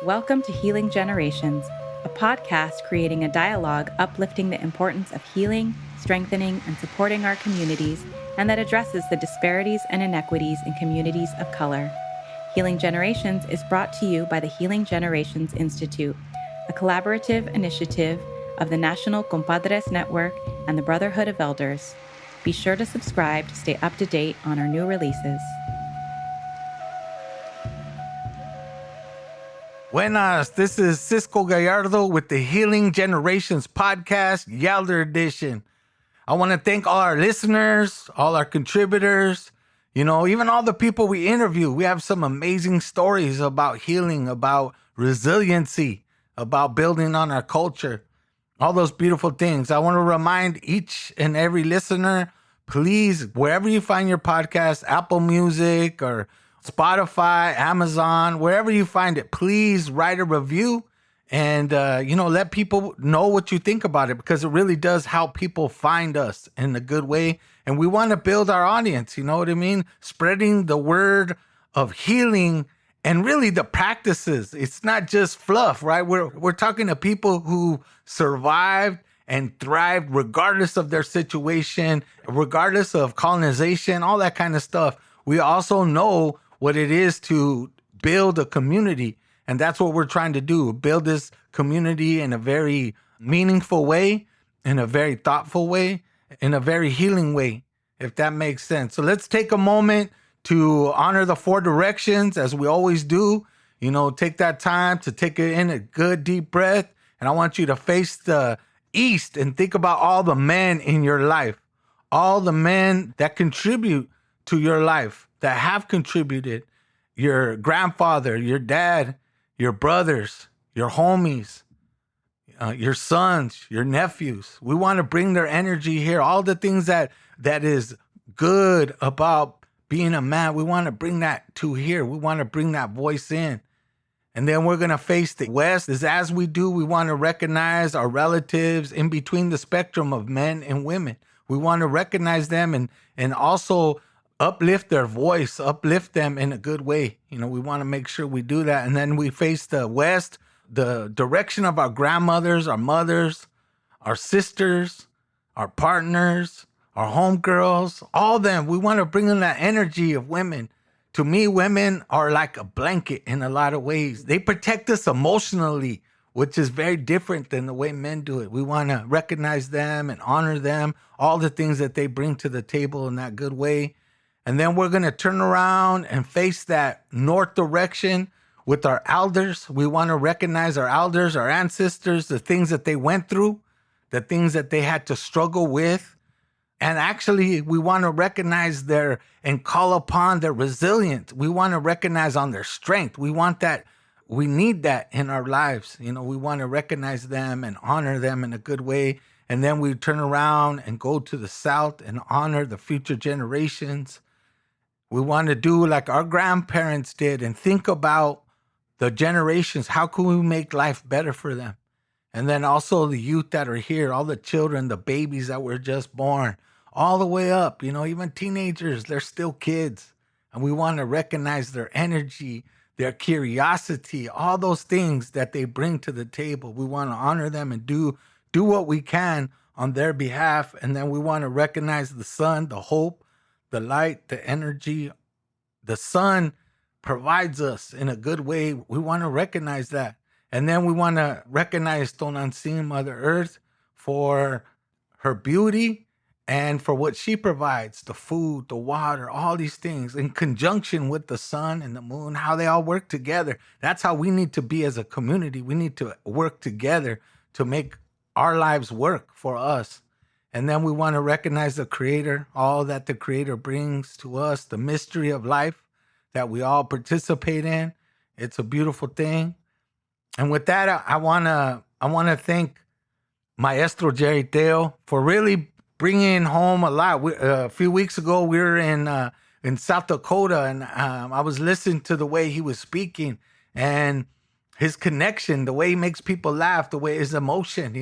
Welcome to Healing Generations, a podcast creating a dialogue uplifting the importance of healing, strengthening, and supporting our communities, and that addresses the disparities and inequities in communities of color. Healing Generations is brought to you by the Healing Generations Institute, a collaborative initiative of the National Compadres Network and the Brotherhood of Elders. Be sure to subscribe to stay up to date on our new releases. Buenas, this is Cisco Gallardo with the Healing Generations Podcast, Yalder Edition. I want to thank all our listeners, all our contributors, even all the people we interview. We have some amazing stories about healing, about resiliency, about building on our culture, all those beautiful things. I want to remind each and every listener, please, wherever you find your podcast, Apple Music or Spotify, Amazon, wherever you find it, please write a review and, let people know what you think about it, because it really does help people find us in a good way. And we want to build our audience, you know what I mean? Spreading the word of healing and really the practices. It's not just fluff, right? We're talking to people who survived and thrived regardless of their situation, regardless of colonization, all that kind of stuff. We also know what it is to build a community. And that's what we're trying to do, build this community in a very meaningful way, in a very thoughtful way, in a very healing way, if that makes sense. So let's take a moment to honor the four directions as we always do. Take that time to take it in a good deep breath. And I want you to face the east and think about all the men in your life, all the men that contribute to your life, that have contributed, your grandfather, your dad, your brothers, your homies, your sons, your nephews. We want to bring their energy here. All the things that is good about being a man, we want to bring that to here. We want to bring that voice in. And then we're going to face the West. As we do, we want to recognize our relatives in between the spectrum of men and women. We want to recognize them and also uplift their voice, uplift them in a good way. We want to make sure we do that. And then we face the West, the direction of our grandmothers, our mothers, our sisters, our partners, our homegirls, all them. We want to bring in that energy of women. To me, women are like a blanket in a lot of ways. They protect us emotionally, which is very different than the way men do it. We want to recognize them and honor them, all the things that they bring to the table in that good way. And then we're going to turn around and face that north direction with our elders. We want to recognize our elders, our ancestors, the things that they went through, the things that they had to struggle with. And actually, we want to recognize and call upon their resilience. We want to recognize on their strength. We want that. We need that in our lives. We want to recognize them and honor them in a good way. And then we turn around and go to the South and honor the future generations. We want to do like our grandparents did and think about the generations. How can we make life better for them? And then also the youth that are here, all the children, the babies that were just born, all the way up, even teenagers, they're still kids. And we want to recognize their energy, their curiosity, all those things that they bring to the table. We want to honor them and do what we can on their behalf. And then we want to recognize the sun, the hope, the light, the energy. The sun provides us in a good way. We want to recognize that. And then we want to recognize Tonantzin, Mother Earth, for her beauty and for what she provides, the food, the water, all these things in conjunction with the sun and the moon, how they all work together. That's how we need to be as a community. We need to work together to make our lives work for us. And then we want to recognize the Creator, all that the Creator brings to us, the mystery of life that we all participate in. It's a beautiful thing. And with that, I want to thank Maestro Jerry Teo for really bringing home a lot. A few weeks ago, we were in South Dakota, and I was listening to the way he was speaking and his connection, the way he makes people laugh, the way his emotion,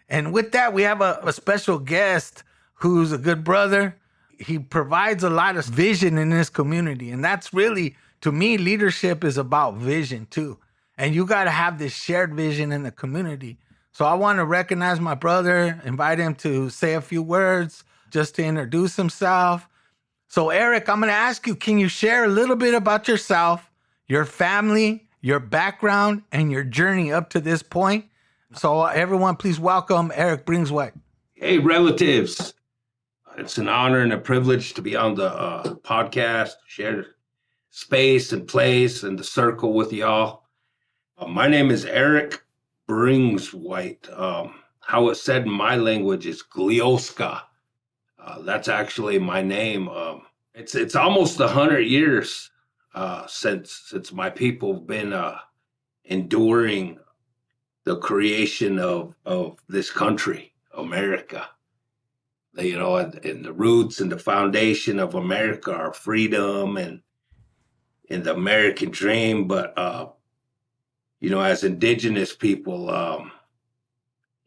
And with that, we have a special guest who's a good brother. He provides a lot of vision in this community. And that's really, to me, leadership is about vision too. And you got to have this shared vision in the community. So I want to recognize my brother, invite him to say a few words just to introduce himself. So, Erik, I'm going to ask you, can you share a little bit about yourself, your family, your background, and your journey up to this point? So, everyone, please welcome Erik Bringswhite. Hey, relatives. It's an honor and a privilege to be on the podcast, share space and place and the circle with y'all. My name is Erik Bringswhite. How it's said in my language is Glioska. That's actually my name. It's almost 100 years since my people have been enduring the creation of this country, America. And the roots and the foundation of America are freedom and the American dream. But, as indigenous people,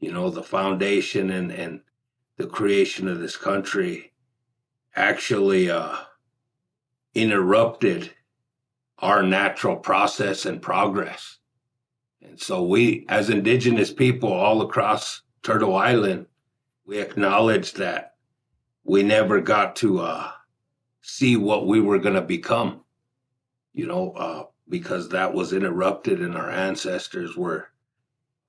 the foundation and the creation of this country actually interrupted our natural process and progress. And so we, as indigenous people all across Turtle Island, we acknowledge that we never got to see what we were going to become, because that was interrupted and our ancestors were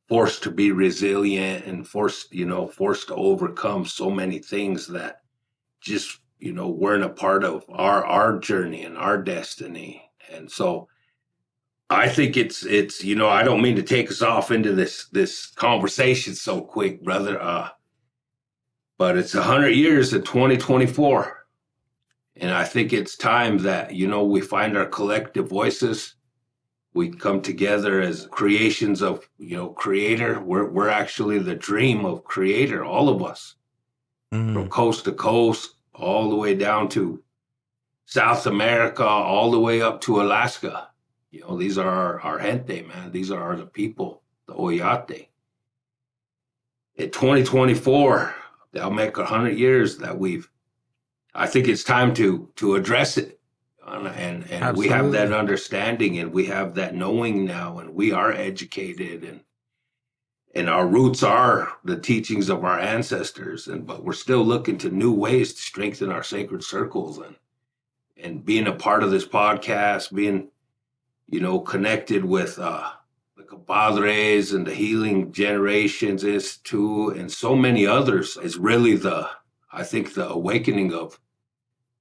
forced to be resilient and forced to overcome so many things that just, weren't a part of our journey and our destiny. And so I think it's I don't mean to take us off into this conversation so quick, brother. But it's 100 years in 2024. And I think it's time that, we find our collective voices. We come together as creations of, Creator. We're actually the dream of Creator, all of us, from coast to coast, all the way down to South America, all the way up to Alaska. These are our gente, man. These are the people, the Oyate. In 2024, they'll make 100 years that I think it's time to address it. And we have that understanding and we have that knowing now, and we are educated and our roots are the teachings of our ancestors. But we're still looking to new ways to strengthen our sacred circles and being a part of this podcast, being, connected with the compadres and the Healing Generations Institute and so many others is really I think the awakening of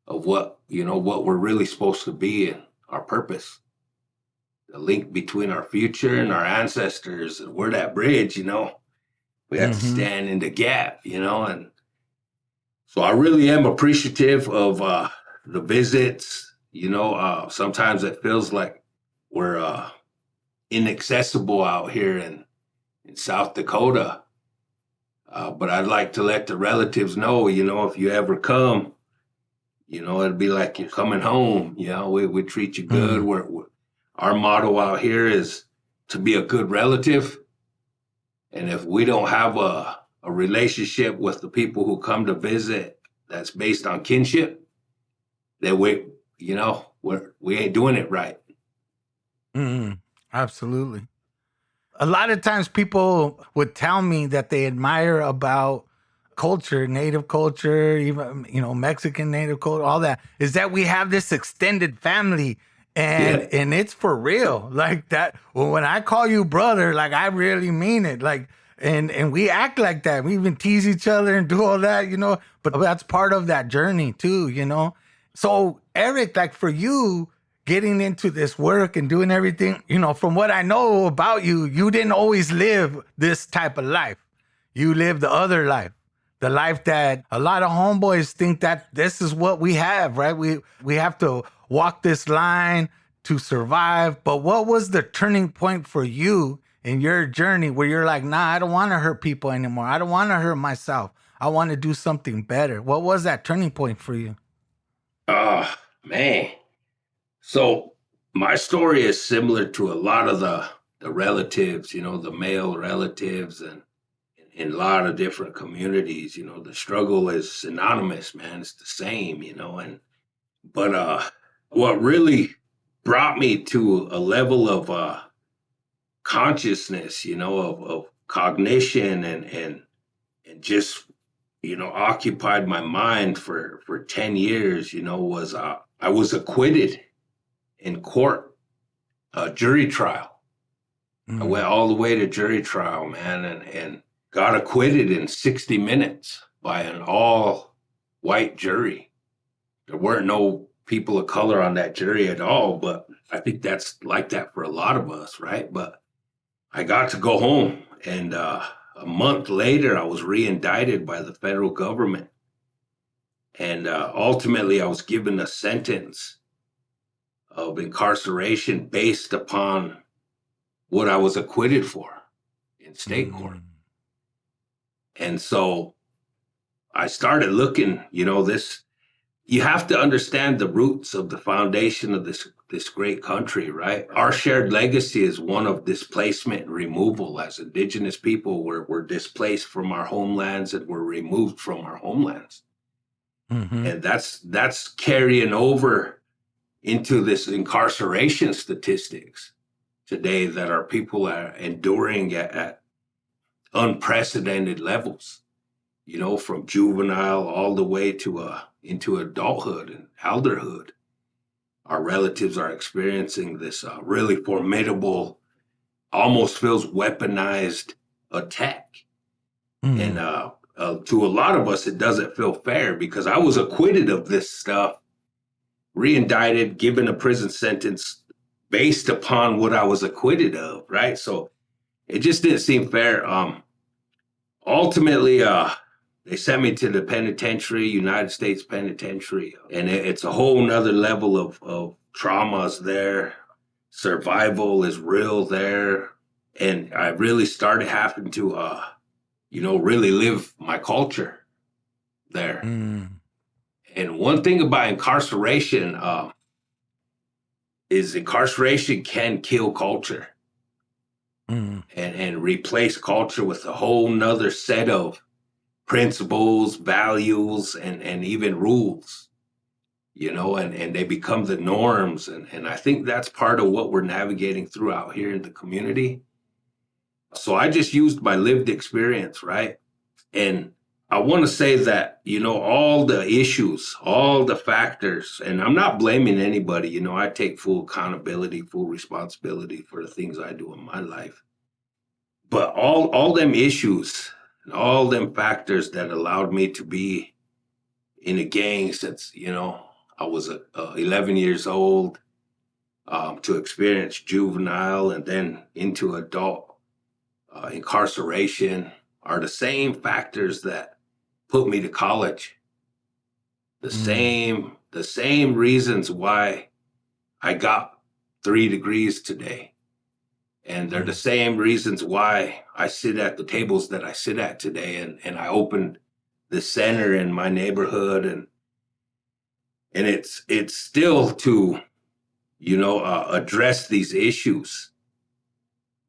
what, what we're really supposed to be and our purpose, the link between our future and our ancestors. And we're that bridge, we have to stand in the gap, and so I really am appreciative of the visits. Sometimes it feels like we're inaccessible out here in South Dakota. But I'd like to let the relatives know, if you ever come, it'd be like you're coming home. We treat you good. Our motto out here is to be a good relative. And if we don't have a relationship with the people who come to visit that's based on kinship, then we ain't doing it right. Absolutely. A lot of times people would tell me that they admire about culture, native culture, even, Mexican native culture, all that, is that we have this extended family and it's for real. Like that. Well, when I call you brother, like I really mean it. Like, and we act like that. We even tease each other and do all that, but that's part of that journey too, So Erik, like for you, getting into this work and doing everything, from what I know about you, you didn't always live this type of life. You lived the other life, the life that a lot of homeboys think that this is what we have, right? We have to walk this line to survive. But what was the turning point for you in your journey where you're like, nah, I don't want to hurt people anymore. I don't want to hurt myself. I want to do something better. What was that turning point for you? Oh, man. So my story is similar to a lot of the relatives, the male relatives and in a lot of different communities, the struggle is synonymous, man. It's the same, but what really brought me to a level of consciousness, of cognition and just, occupied my mind for 10 years, was I was acquitted in court, jury trial. I went all the way to jury trial, man, and got acquitted in 60 minutes by an all white jury. There weren't no people of color on that jury at all, but I think that's like that for a lot of us, right? But I got to go home, and a month later, I was re-indicted by the federal government. And ultimately, I was given a sentence of incarceration based upon what I was acquitted for in state court. And so I started looking, this, you have to understand the roots of the foundation of this great country, right? Our shared legacy is one of displacement and removal. As Indigenous people, we're displaced from our homelands and we're removed from our homelands. And that's carrying over into this incarceration statistics today that our people are enduring at unprecedented levels, from juvenile all the way to into adulthood and elderhood. Our relatives are experiencing this really formidable, almost feels weaponized attack. And to a lot of us, it doesn't feel fair because I was acquitted of this stuff, re-indicted, given a prison sentence based upon what I was acquitted of, right? So it just didn't seem fair. Ultimately, they sent me to the penitentiary, United States Penitentiary, and it's a whole nother level of traumas there. Survival is real there. And I really started having to, really live my culture there. And one thing about incarceration, is incarceration can kill culture and replace culture with a whole nother set of principles, values, and even rules, and they become the norms. And I think that's part of what we're navigating through out here in the community. So I just used my lived experience, right? And I want to say that, all the issues, all the factors, and I'm not blaming anybody, I take full accountability, full responsibility for the things I do in my life. But all them issues, and all them factors that allowed me to be in a gang since, I was 11 years old, to experience juvenile and then into adult incarceration are the same factors that put me to college. The same reasons why I got 3 degrees today. And they're the same reasons why I sit at the tables that I sit at today. And I opened the center in my neighborhood. And it's still to, address these issues,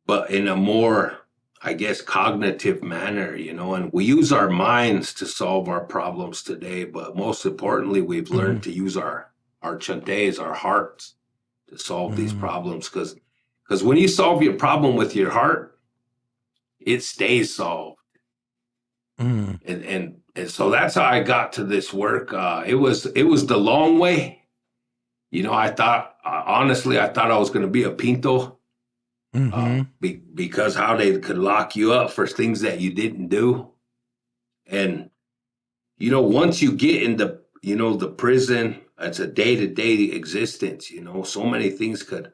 but in a more, I guess, cognitive manner, and we use our minds to solve our problems today. But most importantly, we've learned to use our chantes, our hearts, to solve these problems. Because when you solve your problem with your heart, it stays solved. And so that's how I got to this work. It was the long way. I thought, honestly, I thought I was going to be a pinto. Because how they could lock you up for things that you didn't do. And, once you get in the prison, it's a day-to-day existence, so many things could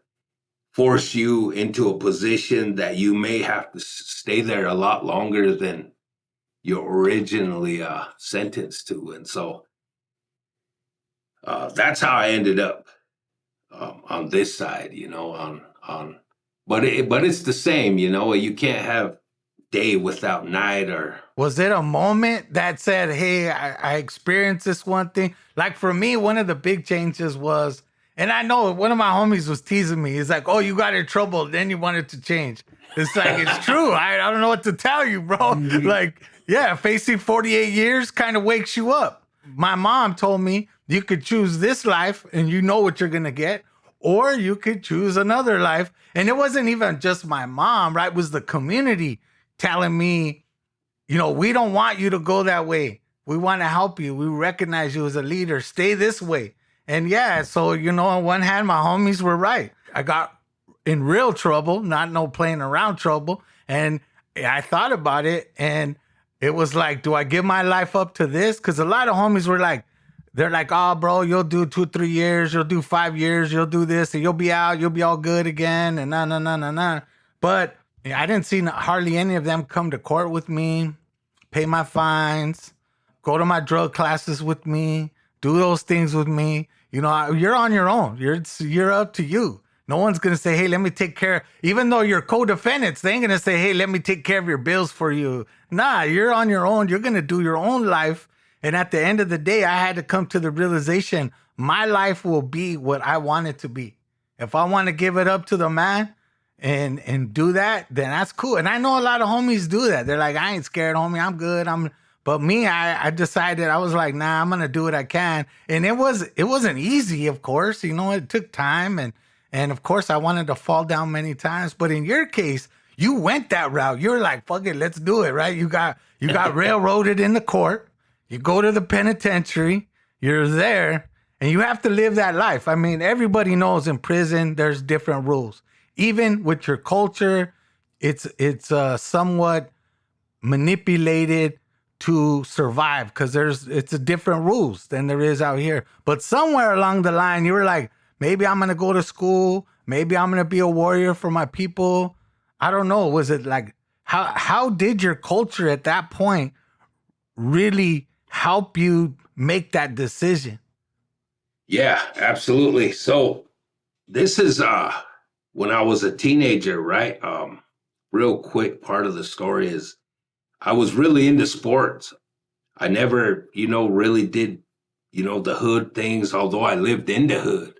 force you into a position that you may have to stay there a lot longer than you're originally sentenced to. And so that's how I ended up on this side, but it's the same, you can't have day without night. Or was it a moment that said, hey, I experienced this one thing? Like for me, one of the big changes was, and I know one of my homies was teasing me. He's like, oh, you got in trouble, then you wanted to change. It's like, it's true. I don't know what to tell you, bro. Like, yeah, facing 48 years kind of wakes you up. My mom told me you could choose this life and you know what you're going to get, or you could choose another life. And it wasn't even just my mom, right? It was the community telling me, we don't want you to go that way. We want to help you. We recognize you as a leader. Stay this way. And yeah, so, on one hand, my homies were right. I got in real trouble, not no playing around trouble. And I thought about it, and it was like, do I give my life up to this? Because a lot of homies were like, they're like, oh, bro, you'll do 2-3 years, you'll do 5 years, you'll do this, and you'll be out, you'll be all good again, and nah. But I didn't see hardly any of them come to court with me, pay my fines, go to my drug classes with me, do those things with me. You're on your own. You're up to you. No one's going to say, hey, let me take care. Even though you're co-defendants, they ain't going to say, hey, let me take care of your bills for you. Nah, you're on your own. You're going to do your own life. And at the end of the day, I had to come to the realization, my life will be what I want it to be. If I want to give it up to the man and do that, then that's cool. And I know a lot of homies do that. They're like, I ain't scared, homie. I'm good. But me, I decided, I was like, nah, I'm going to do what I can. And it wasn't easy, of course. It took time. And of course, I wanted to fall down many times. But in your case, you went that route. You're like, fuck it, let's do it, right? You got railroaded in the court. You go to the penitentiary. You're there. And you have to live that life. I mean, everybody knows in prison, there's different rules. Even with your culture, it's somewhat manipulated to survive because it's a different rules than there is out here. But somewhere along the line, you were like, maybe I'm going to go to school. Maybe I'm going to be a warrior for my people. I don't know. Was it like, how did your culture at that point really help you make that decision? Yeah, absolutely. So this is when I was a teenager, right? Real quick part of the story is I was really into sports. I never, really did, the hood things, although I lived in the hood.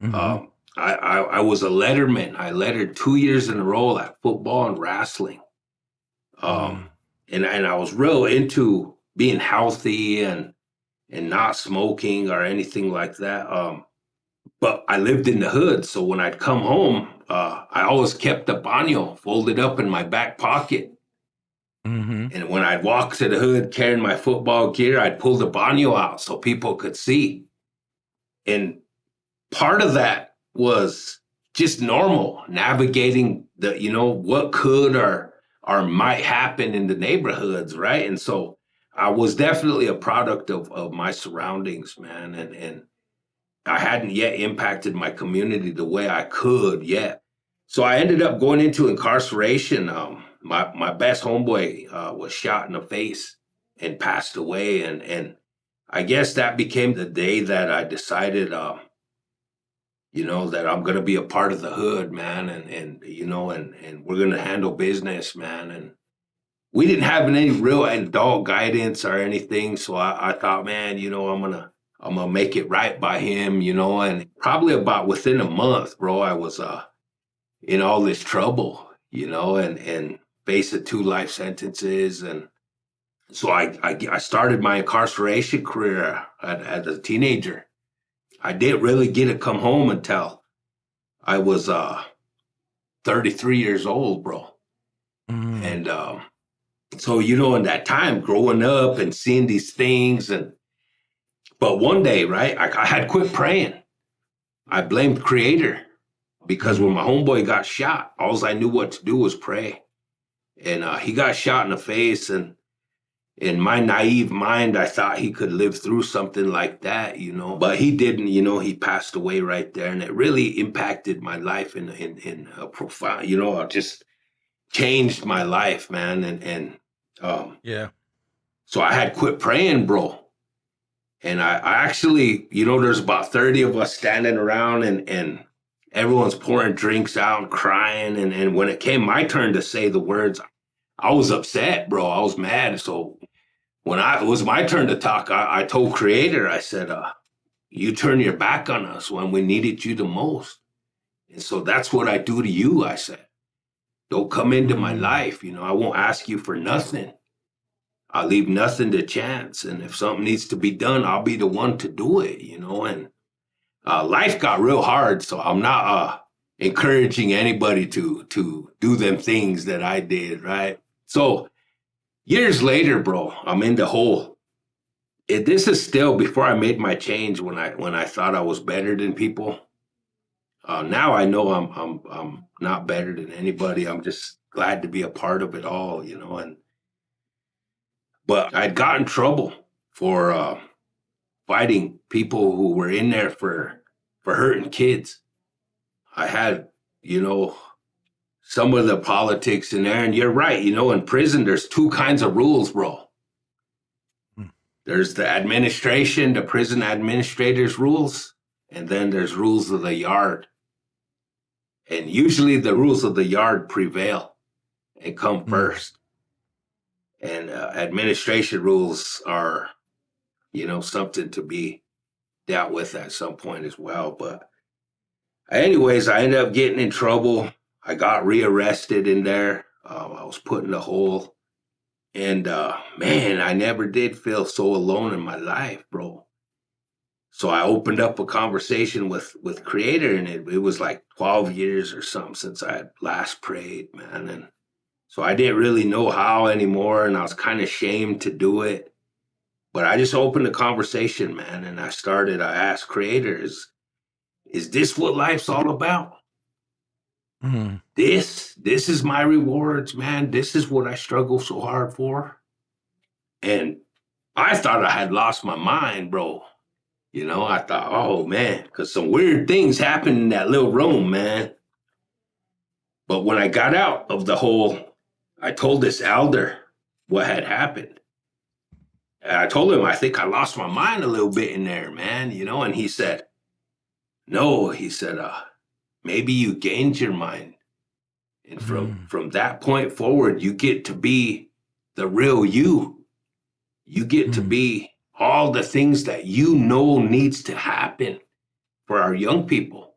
Mm-hmm. I was a letterman. I lettered 2 years in a row at football and wrestling. And I was real into being healthy and not smoking or anything like that. But I lived in the hood. So when I'd come home, I always kept the baño folded up in my back pocket. Mm-hmm. And when I'd walk to the hood carrying my football gear, I'd pull the baño out so people could see. And part of that was just normal, navigating the, what could or might happen in the neighborhoods, right? And so I was definitely a product of my surroundings, man. And I hadn't yet impacted my community the way I could yet. So I ended up going into incarceration. My best homeboy was shot in the face and passed away. And I guess that became the day that I decided, that I'm going to be a part of the hood, man. And we're going to handle business, man. And we didn't have any real adult guidance or anything. So I thought, man, I'm going to make it right by him, and probably about within a month, bro, I was in all this trouble, and facing 2 life sentences. And so I started my incarceration career as a teenager. I didn't really get to come home until I was 33 years old, bro. Mm. And so, in that time, growing up and seeing these things, but one day, right, I had quit praying. I blamed Creator because when my homeboy got shot, all I knew what to do was pray. And he got shot in the face, and in my naive mind, I thought he could live through something like that, but he didn't. He passed away right there, and it really impacted my life in a profound, just changed my life, man. And yeah. So I had quit praying, bro. And I actually, there's about 30 of us standing around, and everyone's pouring drinks out and crying. And when it came my turn to say the words, I was upset, bro. I was mad. So when it was my turn to talk, I told Creator, I said, you turn your back on us when we needed you the most. And so that's what I do to you, I said. Don't come into my life. I won't ask you for nothing. I'll leave nothing to chance. And if something needs to be done, I'll be the one to do it, And life got real hard. So I'm not encouraging anybody to do them things that I did, right? So years later, bro, I'm in the hole. This is still before I made my change when I thought I was better than people. Now I know I'm not better than anybody. I'm just glad to be a part of it all, you know. But I'd got in trouble for fighting people who were in there for hurting kids. I had, you know, some of the politics in there, and you're right. You know, in prison, there's two kinds of rules, bro. There's the administration, the prison administrators' rules, and then there's rules of the yard. And usually the rules of the yard prevail and come first. And administration rules are, you know, something to be dealt with at some point as well. But anyways, I ended up getting in trouble. I got rearrested in there. I was put in a hole. And man, I never did feel so alone in my life, bro. So I opened up a conversation with Creator, and it was like 12 years or something since I had last prayed, man. And so I didn't really know how anymore, and I was kind of ashamed to do it. But I just opened a conversation, man, and I asked Creator, is this what life's all about? Mm-hmm. This is my rewards, man. This is what I struggle so hard for. And I thought I had lost my mind, bro. You know, I thought, oh, man, because some weird things happened in that little room, man. But when I got out of the hole, I told this elder what had happened. And I told him, I think I lost my mind a little bit in there, man, you know, and he said, no, he said, maybe you gained your mind. And from that point forward, you get to be the real you. You get to be all the things that you know needs to happen for our young people.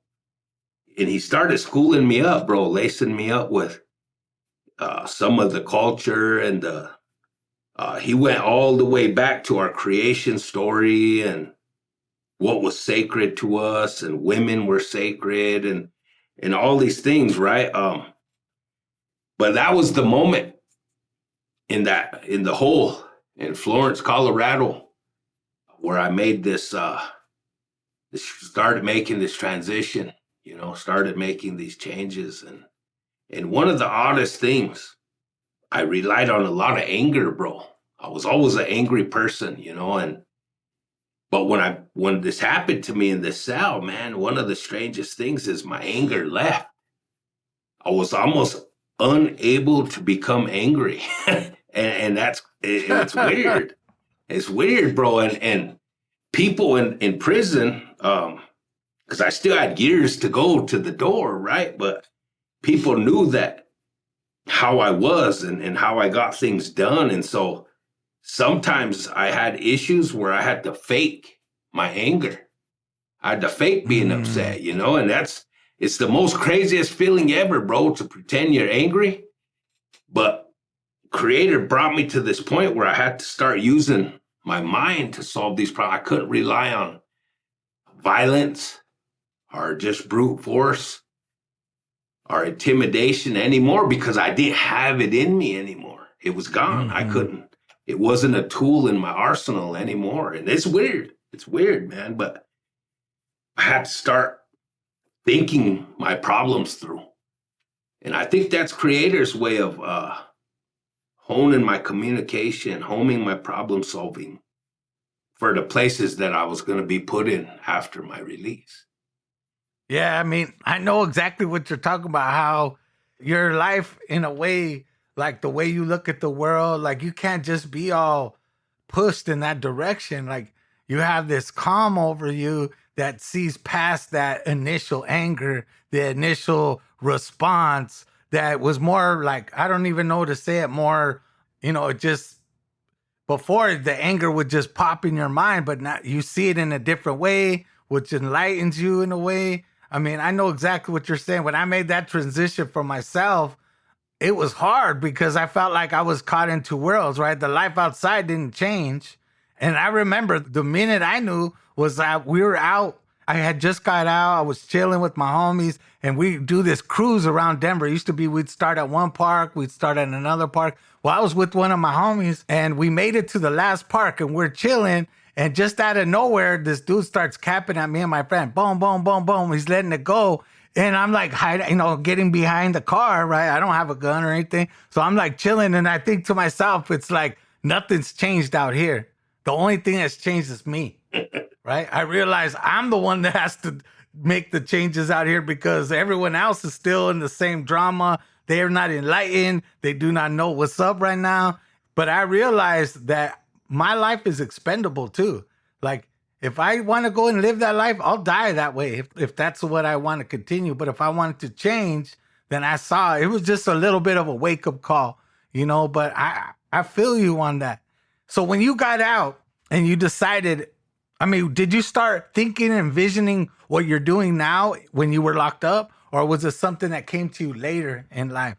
And he started schooling me up, bro, lacing me up with some of the culture and he went all the way back to our creation story and what was sacred to us, and women were sacred and all these things, right? But that was the moment in the hole in Florence, Colorado, where I made started making this transition, you know, started making these changes. And one of the oddest things, I relied on a lot of anger, bro. I was always an angry person, you know, but when this happened to me in this cell, man, one of the strangest things is my anger left. I was almost unable to become angry. and it's weird. It's weird, bro. And people in prison, because I still had years to go to the door, right? But people knew that how I was and how I got things done. And so sometimes I had issues where I had to fake my anger. I had to fake being upset, you know, and it's the most craziest feeling ever, bro, to pretend you're angry. But Creator brought me to this point where I had to start using my mind to solve these problems. I couldn't rely on violence or just brute force or intimidation anymore because I didn't have it in me anymore. It was gone. I couldn't. It wasn't a tool in my arsenal anymore. And it's weird. It's weird, man. But I had to start thinking my problems through. And I think that's Creator's way of honing my communication, honing my problem solving for the places that I was going to be put in after my release. Yeah, I mean, I know exactly what you're talking about, how your life, in a way, like the way you look at the world, like you can't just be all pushed in that direction. Like you have this calm over you that sees past that initial anger, the initial response that was more like, I don't even know to say it more, you know, it just, before the anger would just pop in your mind, but now you see it in a different way, which enlightens you in a way. I mean, I know exactly what you're saying. When I made that transition for myself, it was hard because I felt like I was caught in two worlds, right? The life outside didn't change. And I remember the minute I knew was that we were out I had just got out. I was chilling with my homies, and we do this cruise around Denver. It used to be we'd start at one park, we'd start at another park. Well, I was with one of my homies, and we made it to the last park, and we're chilling. And just out of nowhere, this dude starts capping at me and my friend. Boom, boom, boom, boom. He's letting it go. And I'm like, getting behind the car, right? I don't have a gun or anything. So I'm like chilling. And I think to myself, it's like, nothing's changed out here. The only thing that's changed is me, right? I realize I'm the one that has to make the changes out here because everyone else is still in the same drama. They are not enlightened. They do not know what's up right now. But I realized that my life is expendable too. Like, if I want to go and live that life, I'll die that way if that's what I want to continue. But if I wanted to change, then I saw it was just a little bit of a wake-up call, but I feel you on that. So when you got out and you decided, did you start thinking and envisioning what you're doing now when you were locked up? Or was it something that came to you later in life?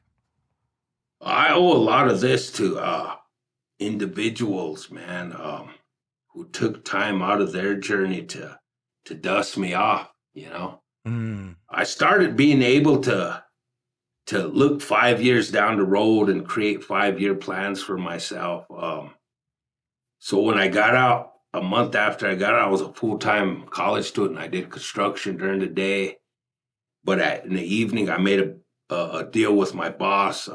I owe a lot of this to individuals, man, who took time out of their journey to dust me off. I started being able to look 5 years down the road and create 5-year plans for myself. So when I got out, a month after I got out, I was a full-time college student. I did construction during the day, but in the evening, I made a deal with my boss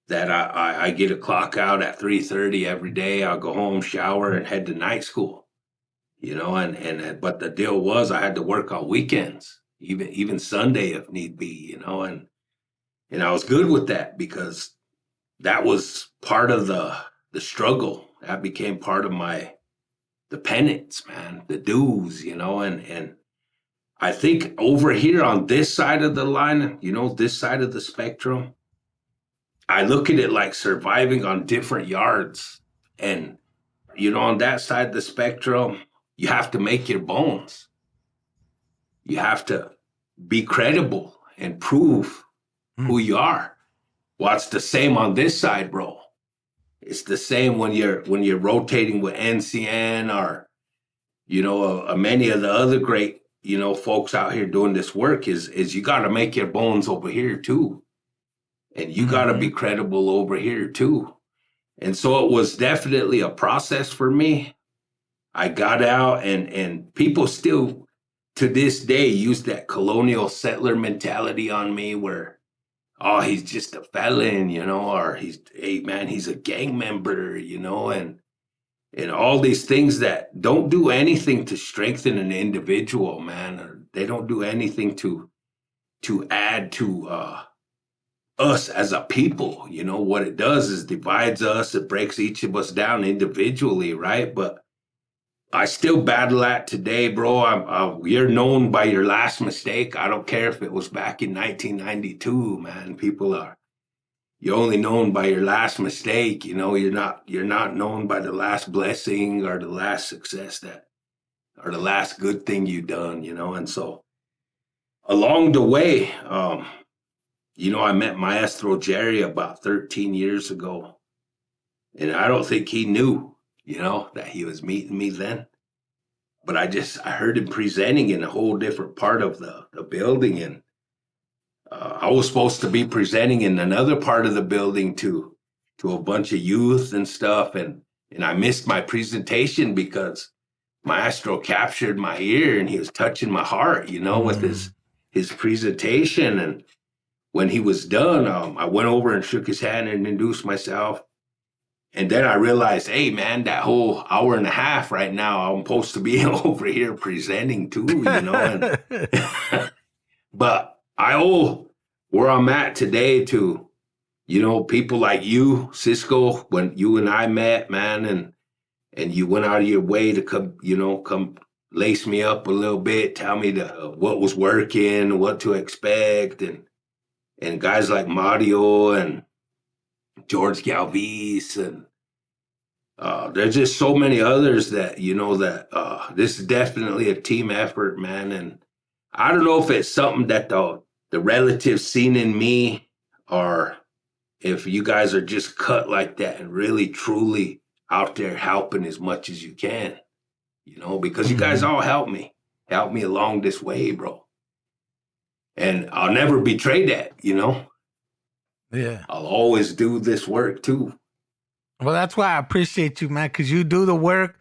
that I get a clock out at 3:30 every day. I'll go home, shower, and head to night school. But the deal was I had to work on weekends, even Sunday if need be. And I was good with that because that was part of the struggle. That became part of the penance, man, the dues, and I think over here on this side of the line, this side of the spectrum, I look at it like surviving on different yards. And, on that side of the spectrum, you have to make your bones. You have to be credible and prove who you are. Well, it's the same on this side, bro. It's the same when you're rotating with NCN or, many of the other great, folks out here doing this work is you got to make your bones over here too. And you got to be credible over here too. And so it was definitely a process for me. I got out and people still to this day use that colonial settler mentality on me where, oh, he's just a felon, or he's a gang member, and all these things that don't do anything to strengthen an individual, man, or they don't do anything to add to us as a people. What it does is divides us. It breaks each of us down individually, right? But I still battle that today, bro. You're known by your last mistake. I don't care if it was back in 1992, man. You're only known by your last mistake. You're not known by the last blessing or the last success or the last good thing you've done, And so along the way, I met Maestro Jerry about 13 years ago, and I don't think he knew, that he was meeting me then. But I heard him presenting in a whole different part of the building, and I was supposed to be presenting in another part of the building to a bunch of youth and stuff, and I missed my presentation because Maestro captured my ear and he was touching my heart, with his presentation. And when he was done, I went over and shook his hand and introduced myself. And then I realized, hey, man, that whole hour and a half right now, I'm supposed to be over here presenting too, And, but I owe where I'm at today to, people like you, Cisco, when you and I met, man, and you went out of your way to come lace me up a little bit, tell me what was working, what to expect, and guys like Mario and George Galvis, and there's just so many others that, this is definitely a team effort, man. And I don't know if it's something that the relatives seen in me, or if you guys are just cut like that and really, truly out there helping as much as you can, because you guys all help me. helped me along this way, bro. And I'll never betray that, you know. Yeah. I'll always do this work too. Well, that's why I appreciate you, man, because you do the work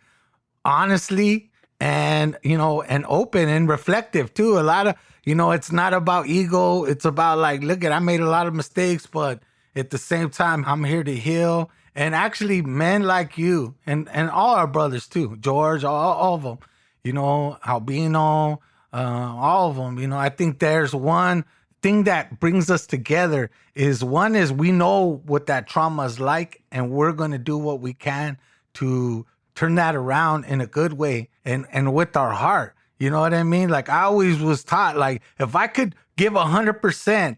honestly and, and open and reflective too. A lot of, it's not about ego. It's about like, look I made a lot of mistakes, but at the same time, I'm here to heal. And actually men like you and all our brothers too, George, all of them, Albino, all of them, I think there's one thing that brings us together is we know what that trauma is like, and we're going to do what we can to turn that around in a good way and with our heart. You know what I mean? Like I always was taught, like if I could give 100%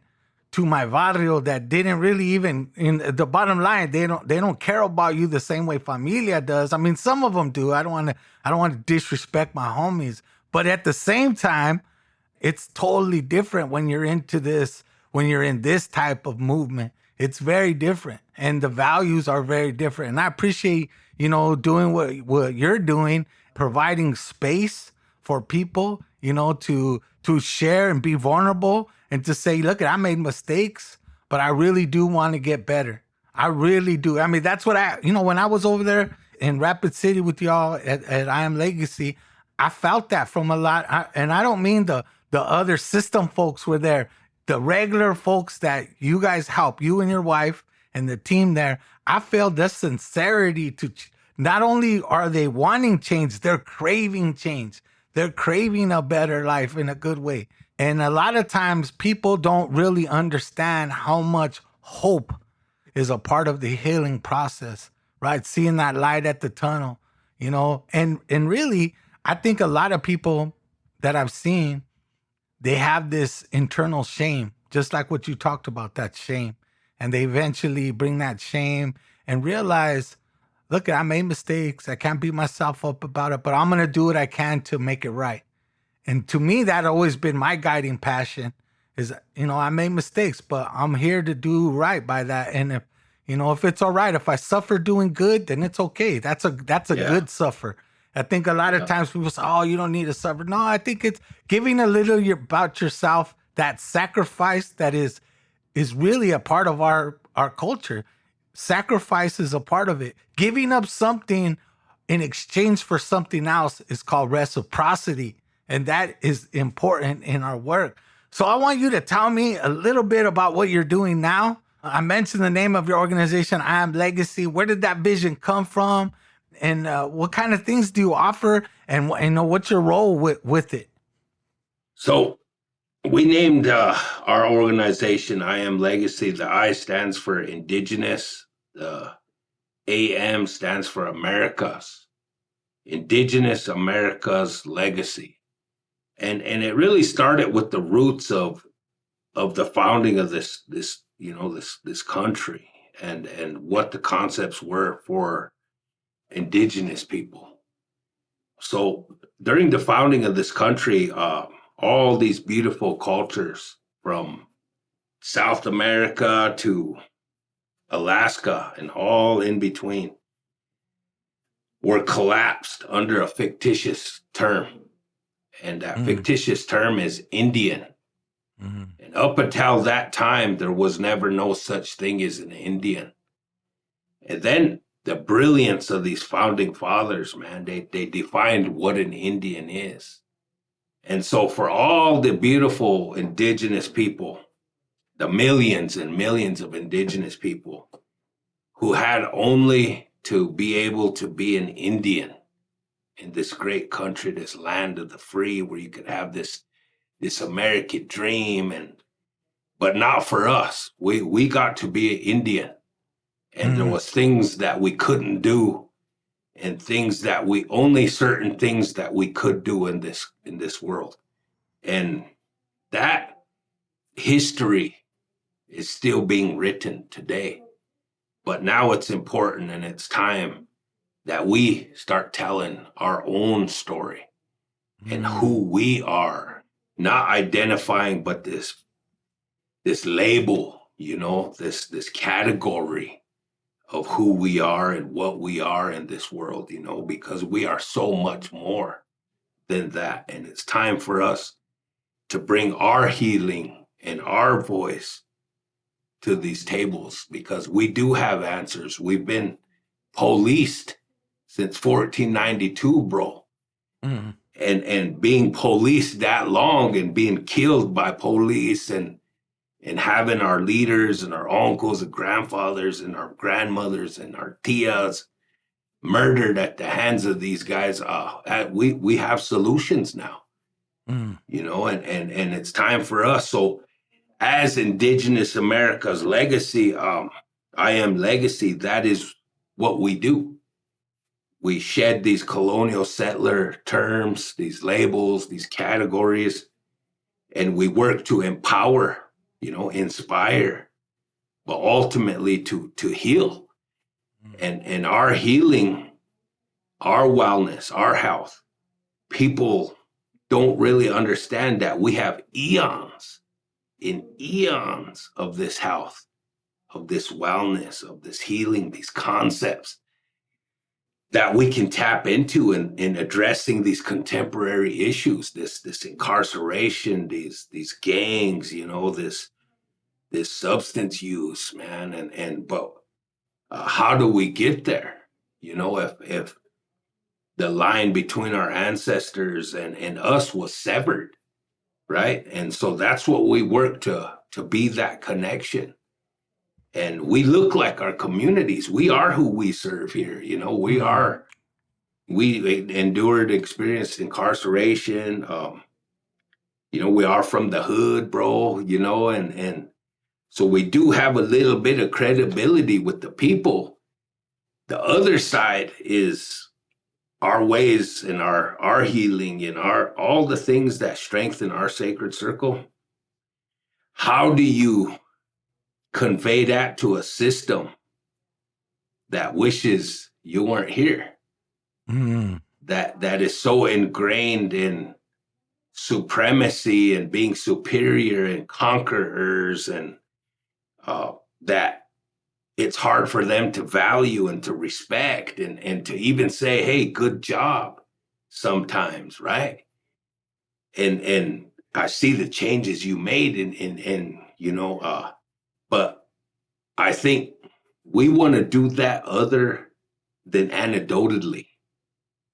to my barrio that didn't really even, in the bottom line, they don't care about you the same way familia does. I mean, some of them do. I don't want to disrespect my homies, but at the same time, it's totally different when you're when you're in this type of movement. It's very different and the values are very different. And I appreciate, doing what you're doing, providing space for people, to share and be vulnerable and to say, look, I made mistakes, but I really do want to get better. I really do. I mean, that's what when I was over there in Rapid City with y'all at I Am Legacy, I felt that from a lot. And I don't mean the other system folks were there. The regular folks that you guys help, you and your wife and the team there, I felt the sincerity to not only are they wanting change, they're craving change. They're craving a better life in a good way. And a lot of times people don't really understand how much hope is a part of the healing process, right? Seeing that light at the tunnel, and really, I think a lot of people that I've seen, they have this internal shame, just like what you talked about, that shame. And they eventually bring that shame and realize, look, I made mistakes. I can't beat myself up about it, but I'm going to do what I can to make it right. And to me, that always been my guiding passion is, I made mistakes, but I'm here to do right by that. And if it's all right, if I suffer doing good, then it's okay. That's a good suffer. I think a lot of times people say, oh, you don't need to suffer. No, I think it's giving a little about yourself, that sacrifice that is really a part of our culture. Sacrifice is a part of it. Giving up something in exchange for something else is called reciprocity. And that is important in our work. So I want you to tell me a little bit about what you're doing now. I mentioned the name of your organization, I Am Legacy. Where did that vision come from? And what kind of things do you offer? And what's your role with it? So we named our organization I Am Legacy. The I stands for Indigenous. The AM stands for Americas. Indigenous America's Legacy. And it really started with the roots of the founding of this country and what the concepts were for indigenous people. So during the founding of this country, all these beautiful cultures from South America to Alaska and all in between were collapsed under a fictitious term. And that fictitious term is Indian. Mm-hmm. And up until that time, there was never no such thing as an Indian. And then the brilliance of these founding fathers, man, they defined what an Indian is. And so for all the beautiful indigenous people, the millions and millions of indigenous people who had only to be able to be an Indian in this great country, this land of the free, where you could have this American dream, but not for us. We got to be an Indian, and there was things that we couldn't do, and certain things that we could do in this world, and that history is still being written today. But now it's important, and it's time that we start telling our own story and who we are, not identifying, but this label, this category of who we are and what we are in this world, because we are so much more than that. And it's time for us to bring our healing and our voice to these tables, because we do have answers. We've been policed since 1492, bro. Mm. And being policed that long and being killed by police and having our leaders and our uncles and grandfathers and our grandmothers and our tias murdered at the hands of these guys, we have solutions now. You know, and it's time for us. So as Indigenous America's legacy, I am legacy, that is what we do. We shed these colonial settler terms, these labels, these categories, and we work to empower, you know, inspire, but ultimately to heal. And our healing, our wellness, our health, people don't really understand that we have eons of this health, of this wellness, of this healing, these concepts that we can tap into in addressing these contemporary issues, this incarceration, these gangs, you know, this substance use, man. But how do we get there? You know, if the line between our ancestors and us was severed, right? And so that's what we work to be, that connection. And we look like our communities. We are who we serve here. You know, we endured, experienced incarceration. You know, we are from the hood, bro, you know, and so we do have a little bit of credibility with the people. The other side is our ways and our healing and all the things that strengthen our sacred circle. How do you convey that to a system that wishes you weren't here? That is so ingrained in supremacy and being superior and conquerors, and that it's hard for them to value and to respect and to even say, hey, good job sometimes, right? And I see the changes you made in you know, but I think we want to do that other than anecdotally.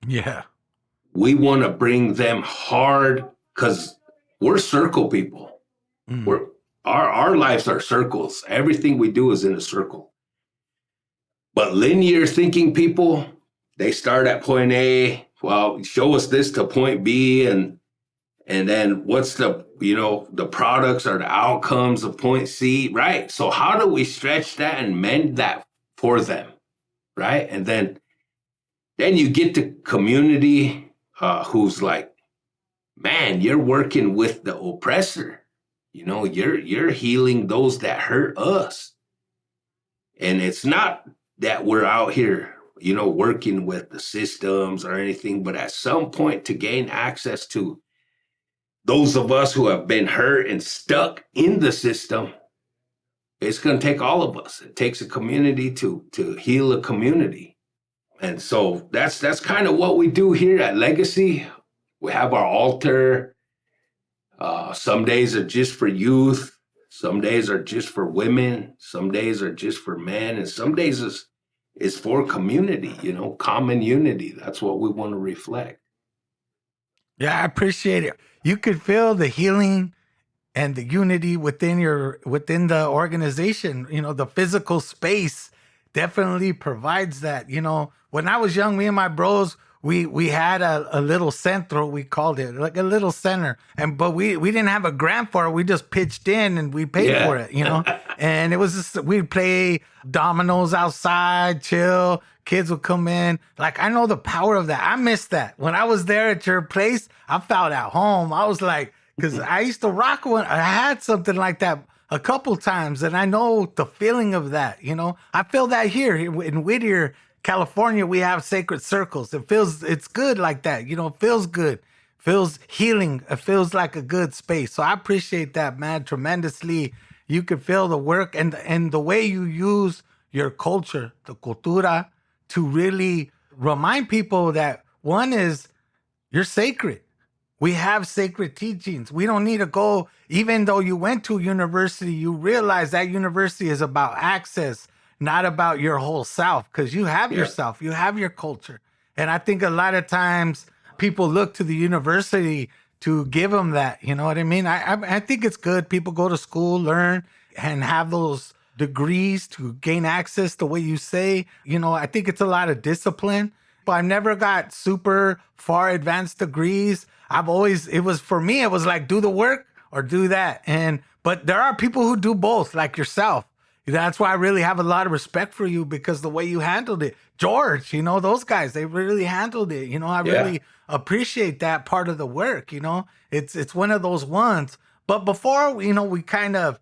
Yeah. We want to bring them hard, because we're circle people. We're our lives are circles. Everything we do is in a circle. But linear thinking people, they start at point A. Well, show us this to point B, and then what's the, you know, the products or the outcomes of point C, right? So how do we stretch that and mend that for them, right? And then you get the community who's like, man, you're working with the oppressor. You know, you're healing those that hurt us. And it's not that we're out here, you know, working with the systems or anything, but at some point to gain access to those of us who have been hurt and stuck in the system, it's going to take all of us. It takes a community to heal a community. And so that's kind of what we do here at Legacy. We have our altar. Some days are just for youth. Some days are just for women. Some days are just for men. And some days is for community, you know, common unity. That's what we want to reflect. Yeah, I appreciate it. You could feel the healing and the unity within the organization. You know, the physical space definitely provides that. You know, when I was young, me and my bros, we had a little centro, we called it, like a little center, but we didn't have a grant for it. We just pitched in and we paid for it, you know. And it was just, we'd play dominoes outside, chill. Kids would come in. Like, I know the power of that. I miss that. When I was there at your place, I felt at home. I was like, because I used to rock one. I had something like that a couple times, and I know the feeling of that. You know, I feel that here in Whittier, California. We have sacred circles. It's good like that. You know, it feels good, feels healing. It feels like a good space. So I appreciate that, man, tremendously. You can feel the work and the way you use your culture, the cultura, to really remind people that one is You're sacred. We have sacred teachings. We don't need to go, even though you went to university, you realize that university is about access, not about your whole self, because you have Yeah. yourself, you have your culture. And I think a lot of times people look to the university to give them that. You know what I mean? I think it's good. People go to school, learn, and have those degrees to gain access the way you say. You know, I think it's a lot of discipline. But I never got super far advanced degrees. It was for me, it was like do the work or do that. But there are people who do both, like yourself. That's why I really have a lot of respect for you, because the way you handled it. George, those guys, they really handled it. I Yeah. really appreciate that part of the work. It's one of those ones. But before, we kind of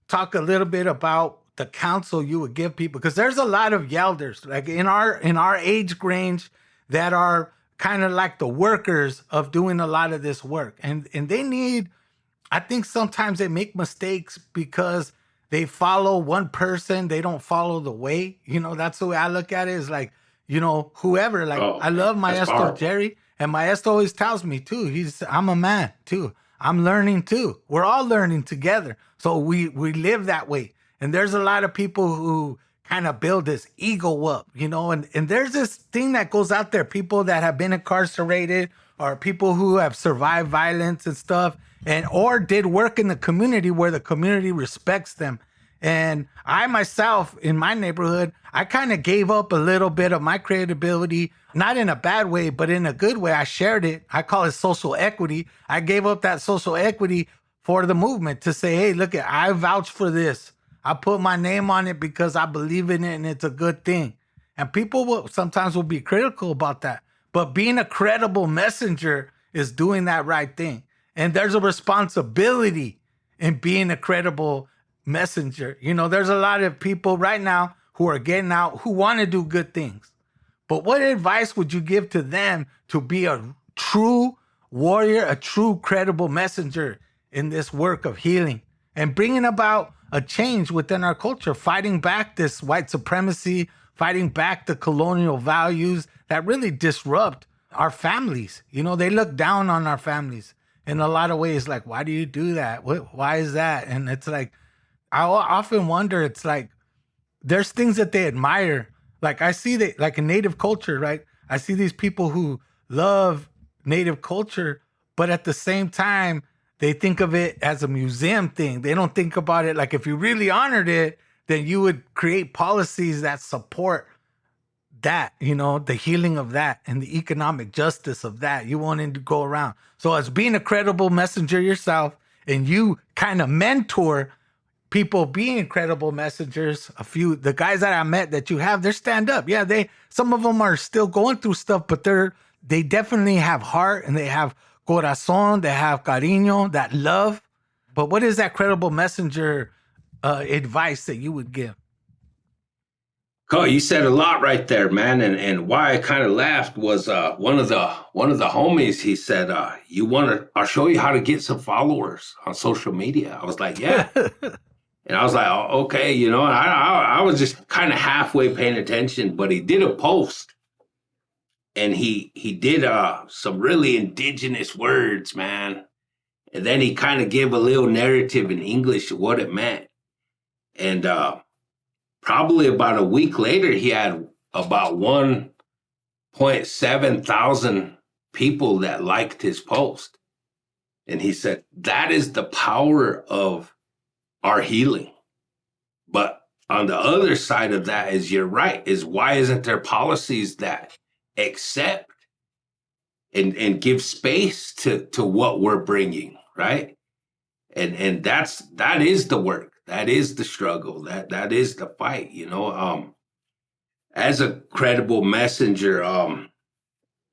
talk a little bit about the counsel you would give people, because there's a lot of yelders like in our age range that are kind of like the workers of doing a lot of this work, and they need, I think sometimes they make mistakes because they follow one person, they don't follow the way. That's the way I look at it, is like, whoever, like Oh, I love that's Maestro powerful. Jerry, and Maestro always tells me too, I'm a man too. I'm learning too. We're all learning together. So we live that way. And there's a lot of people who kind of build this ego up, and there's this thing that goes out there, people that have been incarcerated or people who have survived violence and stuff, and or did work in the community where the community respects them. And I myself, in my neighborhood, I kind of gave up a little bit of my credibility, not in a bad way, but in a good way. I shared it. I call it social equity. I gave up that social equity for the movement to say, hey, look, I vouch for this. I put my name on it because I believe in it and it's a good thing. And people will sometimes be critical about that. But being a credible messenger is doing that right thing. And there's a responsibility in being a credible messenger. There's a lot of people right now who are getting out who want to do good things. But what advice would you give to them to be a true warrior, a true credible messenger in this work of healing and bringing about a change within our culture, fighting back this white supremacy, fighting back the colonial values that really disrupt our families? They look down on our families in a lot of ways. Like, why do you do that? Why is that? And it's like, I often wonder, it's like, there's things that they admire. Like I see that, like in Native culture, right? I see these people who love Native culture, but at the same time, they think of it as a museum thing. They don't think about it like, if you really honored it, then you would create policies that support that, the healing of that and the economic justice of that. You wanted to go around. So as being a credible messenger yourself, and you kind of mentor people being incredible messengers, the guys that I met that you have, they're stand up. Yeah, some of them are still going through stuff, but they definitely have heart and they have corazón, they have cariño, that love. But what is that credible messenger advice that you would give? Oh, you said a lot right there, man. And why I kind of laughed was one of the homies. He said, I'll show you how to get some followers on social media. I was like, yeah. And I was like, oh, okay, and I was just kind of halfway paying attention, but he did a post and he did some really indigenous words, man. And then he kind of gave a little narrative in English of what it meant. And probably about a week later, he had about 1.7 thousand people that liked his post. And he said, that is the power of our healing. But on the other side of that is, you're right, is why isn't there policies that accept and give space to what we're bringing, right? And that is the work. That is the struggle. That is the fight, As a credible messenger,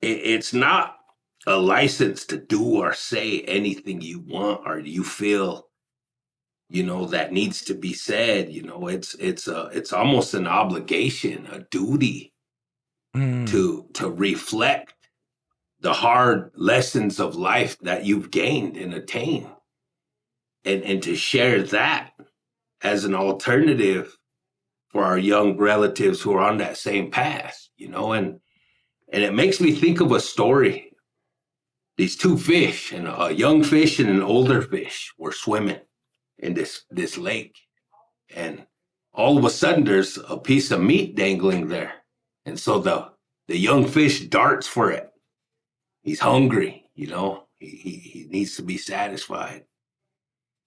it's not a license to do or say anything you want or you feel that needs to be said. It's almost an obligation, a duty to reflect the hard lessons of life that you've gained and attained, and to share that as an alternative for our young relatives who are on that same path, and it makes me think of a story these two fish, and a young fish and an older fish were swimming in this lake. And all of a sudden there's a piece of meat dangling there. And so the young fish darts for it. He's hungry, he needs to be satisfied.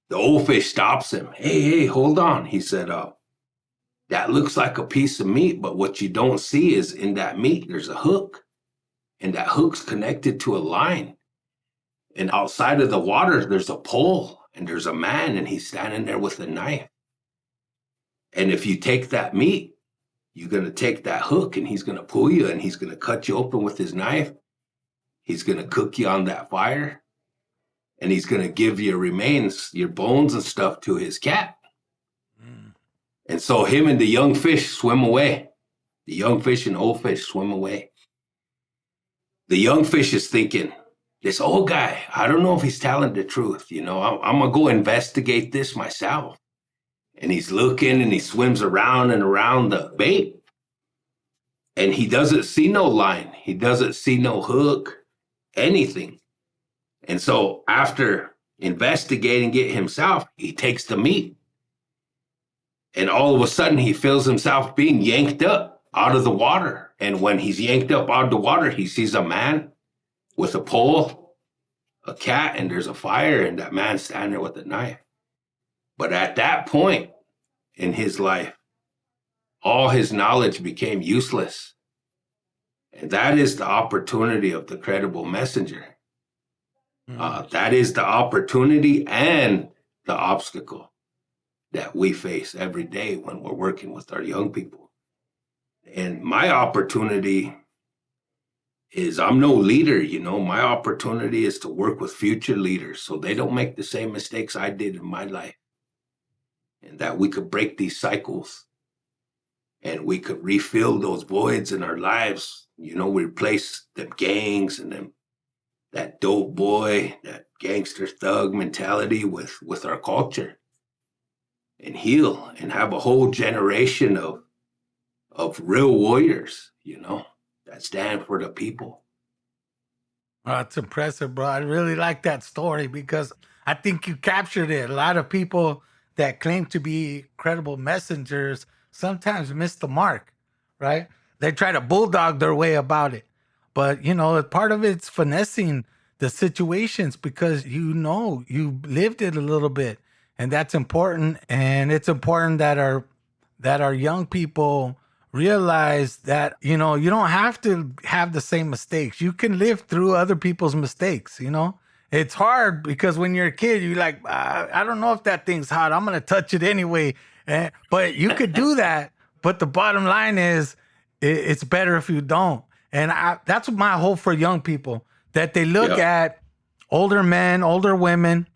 The old fish stops him. Hey, hold on. He said, that looks like a piece of meat, but what you don't see is in that meat, there's a hook. And that hook's connected to a line. And outside of the water, there's a pole, and there's a man, and he's standing there with a knife. And if you take that meat, you're going to take that hook, and he's going to pull you, and he's going to cut you open with his knife. He's going to cook you on that fire, and he's going to give your remains, your bones and stuff, to his cat. And so him and the young fish swim away. The young fish and old fish swim away. The young fish is thinking, this old guy, I don't know if he's telling the truth. I'm going to go investigate this myself. And he's looking, and he swims around and around the bait. And he doesn't see no line. He doesn't see no hook, anything. And so after investigating it himself, he takes the meat. And all of a sudden, he feels himself being yanked up out of the water. And when he's yanked up out of the water, he sees a man with a pole, a cat, and there's a fire, and that man's standing there with a knife. But at that point in his life, all his knowledge became useless. And that is the opportunity of the credible messenger. That is the opportunity and the obstacle that we face every day when we're working with our young people. And my opportunity is, I'm no leader, my opportunity is to work with future leaders so they don't make the same mistakes I did in my life. And that we could break these cycles and we could refill those voids in our lives. We replace them gangs and that dope boy, that gangster thug mentality with our culture, and heal and have a whole generation of real warriors, that stand for the people. Oh, that's impressive, bro. I really like that story because I think you captured it. A lot of people that claim to be credible messengers sometimes miss the mark, right? They try to bulldog their way about it. But, part of it's finessing the situations because you lived it a little bit. And that's important. And it's important that our young people realize that, you don't have to have the same mistakes. You can live through other people's mistakes, It's hard because when you're a kid, you're like, I don't know if that thing's hot. I'm going to touch it anyway. But you could do that. But the bottom line is it's better if you don't. And that's my hope for young people, that they look at older men, older women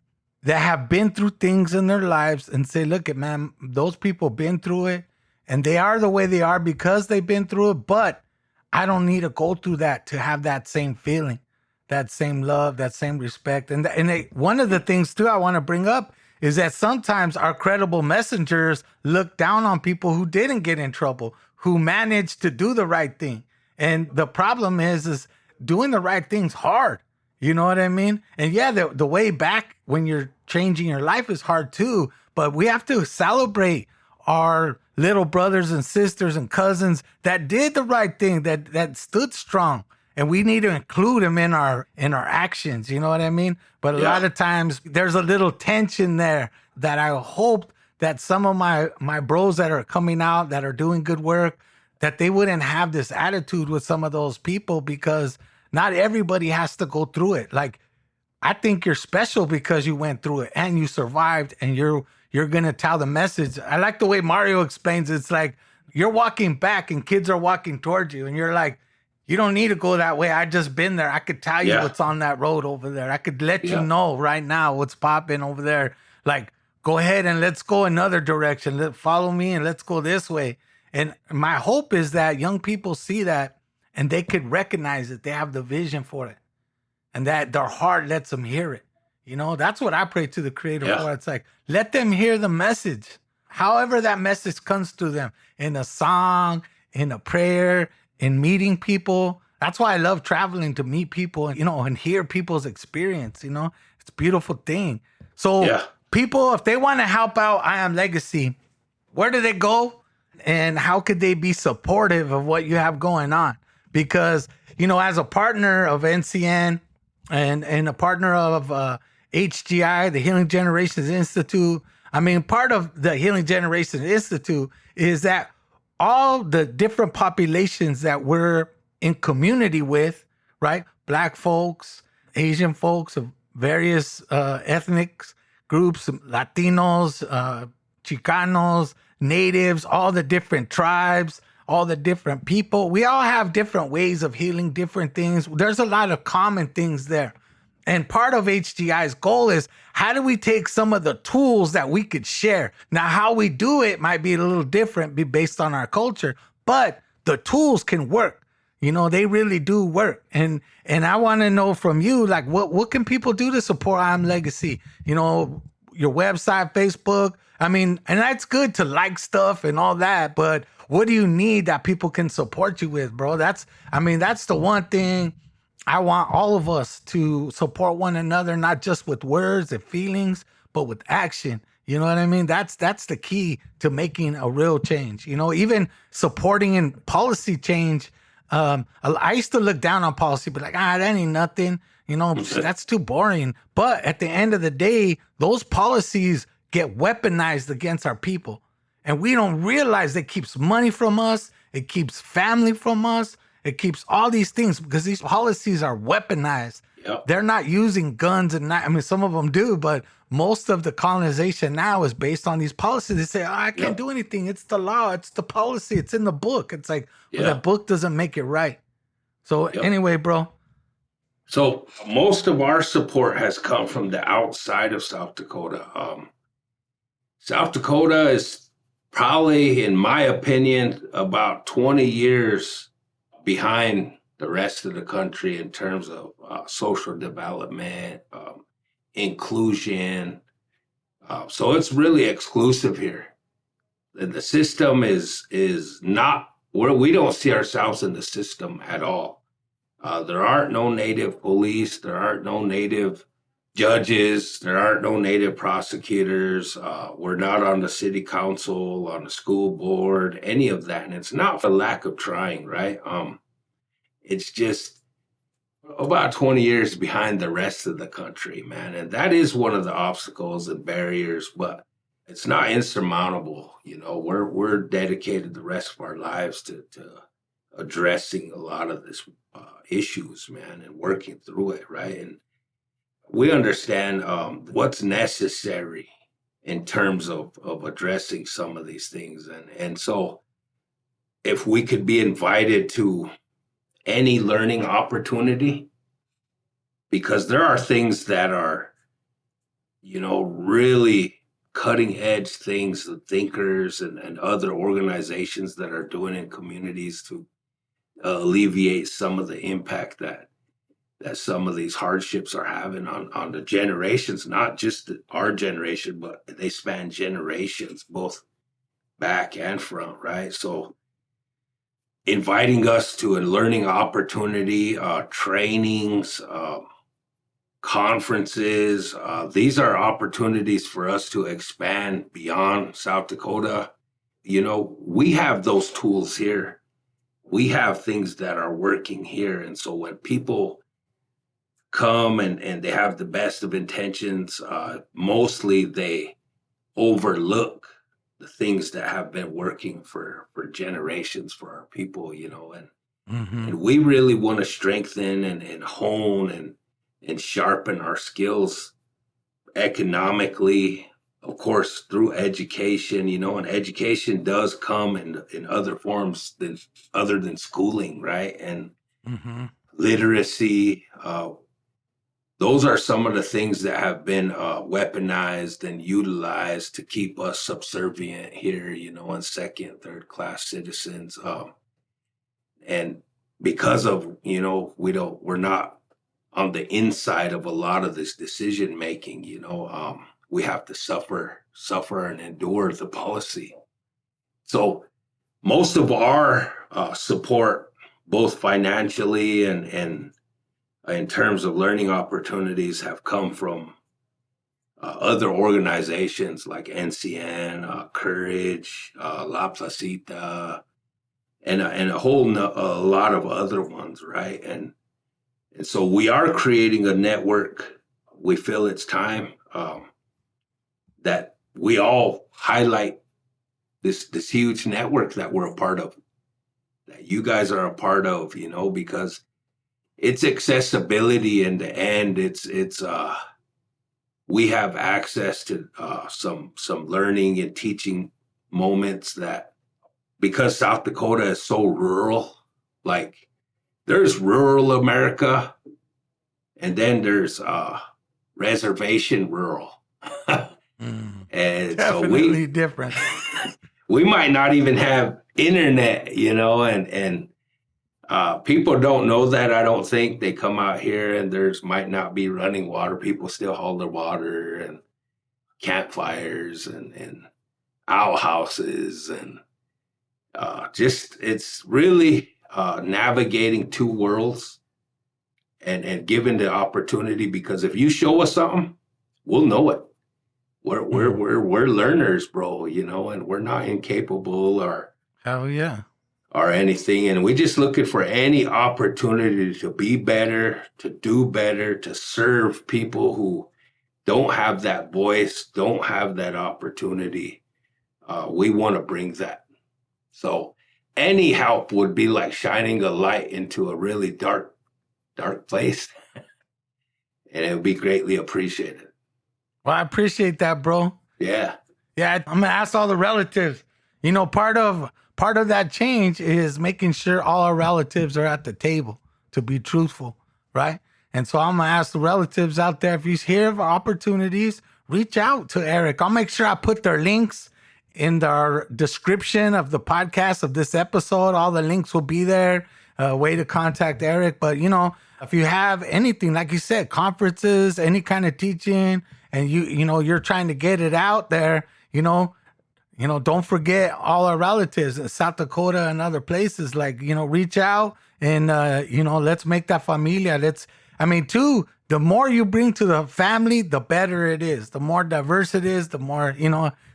that have been through things in their lives and say, look, man, those people been through it and they are the way they are because they've been through it. But I don't need to go through that to have that same feeling, that same love, that same respect. And one of the things too I want to bring up is that sometimes our credible messengers look down on people who didn't get in trouble, who managed to do the right thing. And the problem is doing the right thing's hard. You know what I mean? And yeah, the way back when you're changing your life is hard too, but we have to celebrate our little brothers and sisters and cousins that did the right thing, that stood strong. And we need to include them in our actions. You know what I mean? But a lot of times there's a little tension there that I hope that some of my bros that are coming out, that are doing good work, that they wouldn't have this attitude with some of those people, because not everybody has to go through it. Like, I think you're special because you went through it and you survived, and you're going to tell the message. I like the way Mario explains it. It's like you're walking back and kids are walking towards you and you're like, you don't need to go that way. I just been there. I could tell you what's on that road over there. I could let you know right now what's popping over there. Like, go ahead and let's go another direction. Follow me and let's go this way. And my hope is that young people see that and they could recognize it. They have the vision for it, and that their heart lets them hear it. That's what I pray to the Creator for. It's like, let them hear the message, however that message comes to them, in a song, in a prayer, in meeting people. That's why I love traveling, to meet people and, and hear people's experience, It's a beautiful thing. So Yeah. people, if they want to help out I Am Legacy, where do they go? And how could they be supportive of what you have going on? Because, as a partner of NCN and a partner of HGI, the Healing Generations Institute, I mean, part of the Healing Generations Institute is that all the different populations that we're in community with, right? Black folks, Asian folks of various ethnic groups, Latinos, Chicanos, natives, all the different tribes, all the different people. We all have different ways of healing different things. There's a lot of common things there. And part of HGI's goal is, how do we take some of the tools that we could share? Now, how we do it might be a little different based on our culture, but the tools can work. They really do work. And I want to know from you, like, what can people do to support I Am Legacy? Your website, Facebook. I mean, and that's good to like stuff and all that, but what do you need that people can support you with, bro? That's the one thing I want all of us to support one another, not just with words and feelings, but with action. You know what I mean? That's the key to making a real change. Even supporting in policy change. I used to look down on policy, but like, that ain't nothing. That's too boring. But at the end of the day, those policies get weaponized against our people. And we don't realize it keeps money from us. It keeps family from us. It keeps all these things, because these policies are weaponized. Yep. They're not using guns some of them do, but most of the colonization now is based on these policies. They say, I can't do anything. It's the law. It's the policy. It's in the book. It's like, well, that book doesn't make it right. So anyway, bro. So most of our support has come from the outside of South Dakota. South Dakota is probably, in my opinion, about 20 years behind the rest of the country in terms of social development, inclusion. So it's really exclusive here. The system is not where we don't see ourselves in the system at all. There aren't no Native police. There aren't no Native judges. There aren't no Native prosecutors. We're not on the city council, on the school board, any of that. And it's not for lack of trying, right? It's just about 20 years behind the rest of the country, man. And that is one of the obstacles and barriers, but it's not insurmountable. We're dedicated the rest of our lives to addressing a lot of this issues, man, and working through it, right? And we understand what's necessary in terms of addressing some of these things. And so if we could be invited to any learning opportunity, because there are things that are, really cutting edge things, the thinkers and other organizations that are doing in communities to alleviate some of the impact that some of these hardships are having on the generations, not just our generation, but they span generations, both back and front, right? So inviting us to a learning opportunity, trainings, conferences, these are opportunities for us to expand beyond South Dakota. We have those tools here. We have things that are working here. And so when people come and they have the best of intentions, mostly they overlook the things that have been working for generations for our people, and we really want to strengthen and hone and sharpen our skills economically, of course, through education, and education does come in other forms other than schooling, right? And literacy, those are some of the things that have been weaponized and utilized to keep us subservient here, and second, third class citizens. And because of, we're not on the inside of a lot of this decision making, we have to suffer and endure the policy. So most of our support both financially and in terms of learning opportunities have come from other organizations like NCN, Courage, La Placita, and a lot of other ones, right? And so we are creating a network. We feel it's time that we all highlight this huge network that we're a part of, that you guys are a part of, because it's accessibility in the end. It's we have access to some learning and teaching moments that, because South Dakota is so rural, like there's rural America and then there's reservation rural. And definitely different. We might not even have internet, and people don't know that. I don't think they come out here and there's might not be running water. People still haul their water, and campfires and outhouses, and just it's really navigating two worlds and given the opportunity, because if you show us something, we'll know it. We're learners, bro, and we're not incapable or hell yeah or anything. And we're just looking for any opportunity to be better, to do better, to serve people who don't have that voice, don't have that opportunity. We want to bring that. So any help would be like shining a light into a really dark place. And it would be greatly appreciated. Well, I appreciate that, bro. Yeah. I'm gonna ask all the relatives. Part of that change is making sure all our relatives are at the table, to be truthful, right? And so I'm gonna ask the relatives out there, if you hear of opportunities, reach out to Erik. I'll make sure I put their links in the description of the podcast of this episode. All the links will be there. Way to contact Erik. But if you have anything, like you said, conferences, any kind of teaching, and you're trying to get it out there, don't forget all our relatives in South Dakota and other places. Like, reach out and let's make that familia. The more you bring to the family, the better it is. The more diverse it is, the more,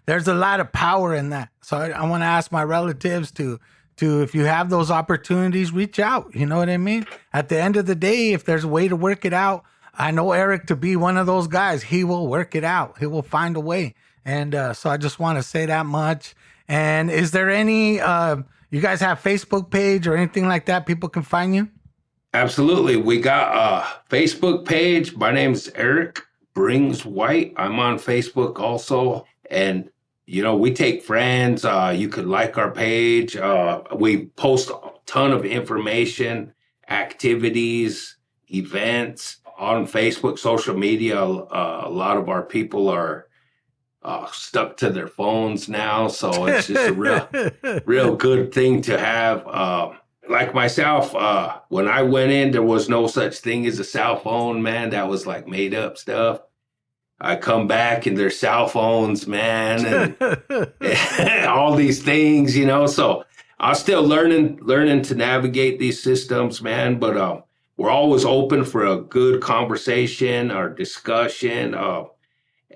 there's a lot of power in that. So I want to ask my relatives to, if you have those opportunities, reach out. You know what I mean? At the end of the day, if there's a way to work it out, I know Erik to be one of those guys. He will work it out. He will find a way. And so I just want to say that much. And is there any, you guys have Facebook page or anything like that people can find you? Absolutely. We got a Facebook page. My name is Erik Bringswhite. I'm on Facebook also. And we take friends. You could like our page. We post a ton of information, activities, events on Facebook, social media. A lot of our people are stuck to their phones now. So it's just a real good thing to have. Like myself, when I went in, there was no such thing as a cell phone, man. That was like made up stuff. I come back and there's cell phones, man, and all these things, So I'm still learning to navigate these systems, man. But we're always open for a good conversation or discussion.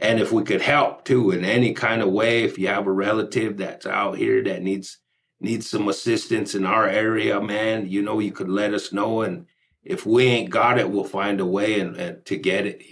And if we could help too in any kind of way, if you have a relative that's out here that needs some assistance in our area, man, you could let us know. And if we ain't got it, we'll find a way and to get it,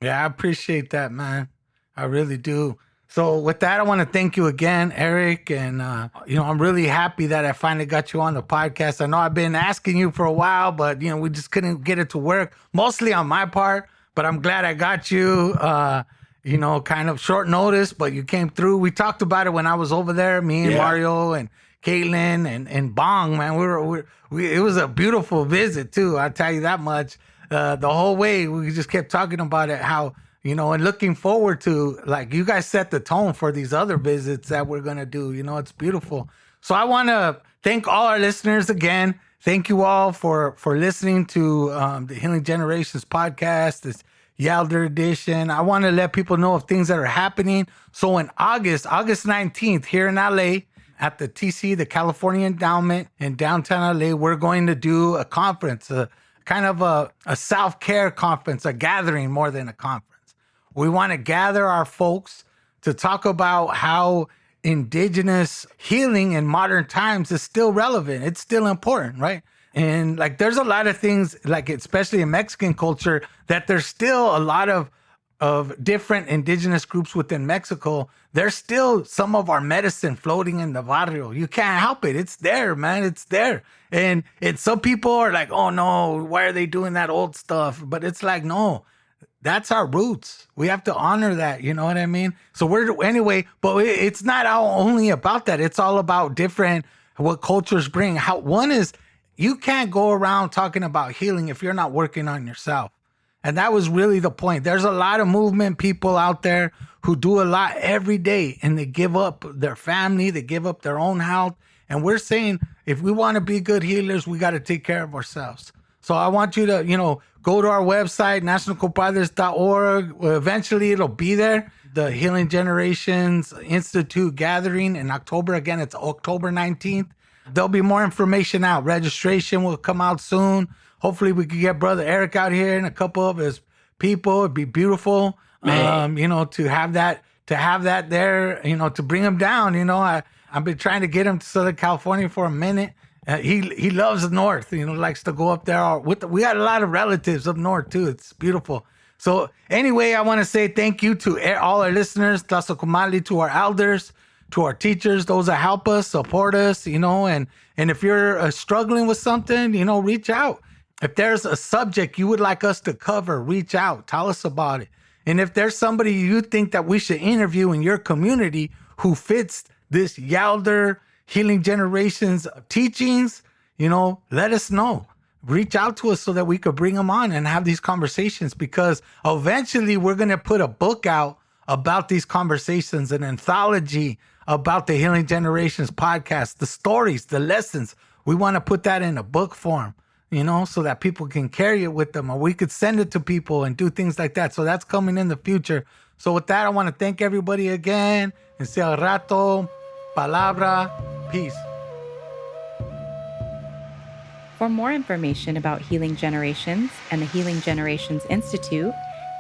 Yeah, I appreciate that, man. I really do. So with that, I want to thank you again, Erik. And, I'm really happy that I finally got you on the podcast. I know I've been asking you for a while, but, we just couldn't get it to work, mostly on my part. But I'm glad I got you, kind of short notice, but you came through. We talked about it when I was over there, me and Mario and Caitlin and Bong, man. It was a beautiful visit, too. I'll tell you that much. The whole way, we just kept talking about it, how, and looking forward to, like, you guys set the tone for these other visits that we're going to do. It's beautiful. So I want to thank all our listeners again. Thank you all for listening to the Healing Generations podcast, this Yalder edition. I want to let people know of things that are happening. So in August 19th, here in LA, at the TC, the California Endowment in downtown LA, we're going to do a conference, a kind of a self-care conference, a gathering more than a conference. We want to gather our folks to talk about how indigenous healing in modern times is still relevant. It's still important, right? And like, there's a lot of things, like especially in Mexican culture, that there's still a lot of different indigenous groups within Mexico. There's still some of our medicine floating in the barrio. You can't help it. It's there, man. It's there. And some people are like, oh no, why are they doing that old stuff? But it's like, no, that's our roots. We have to honor that. You know what I mean? So it's not only about that. It's all about what cultures bring. One is, you can't go around talking about healing if you're not working on yourself. And that was really the point. There's a lot of movement people out there who do a lot every day, and they give up their family, they give up their own health. And we're saying, if we want to be good healers, we got to take care of ourselves. So I want you to, go to our website, nationalcompadres.org. Eventually it'll be there. The Healing Generations Institute gathering in October. Again, it's October 19th. There'll be more information out. Registration will come out soon. Hopefully we can get Brother Erik out here and a couple of his people. It'd be beautiful, to have that there, to bring him down. I've been trying to get him to Southern California for a minute. He loves the North, likes to go up there. We got a lot of relatives up North too. It's beautiful. So anyway, I want to say thank you to all our listeners, Tlazohcamali, to our elders, to our teachers, those that help us, support us, and if you're struggling with something, reach out. If there's a subject you would like us to cover, reach out, tell us about it. And if there's somebody you think that we should interview in your community who fits this Yalder Healing Generations teachings, let us know. Reach out to us so that we could bring them on and have these conversations, because eventually we're going to put a book out about these conversations, an anthology about the Healing Generations podcast, the stories, the lessons. We want to put that in a book form, so that people can carry it with them, or we could send it to people and do things like that. So that's coming in the future. So with that, I want to thank everybody again and say al rato, palabra, peace. For more information about Healing Generations and the Healing Generations Institute,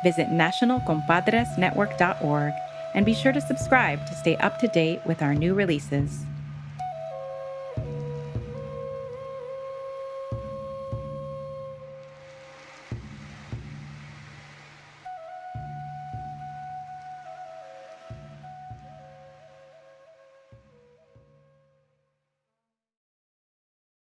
visit nationalcompadresnetwork.org and be sure to subscribe to stay up to date with our new releases.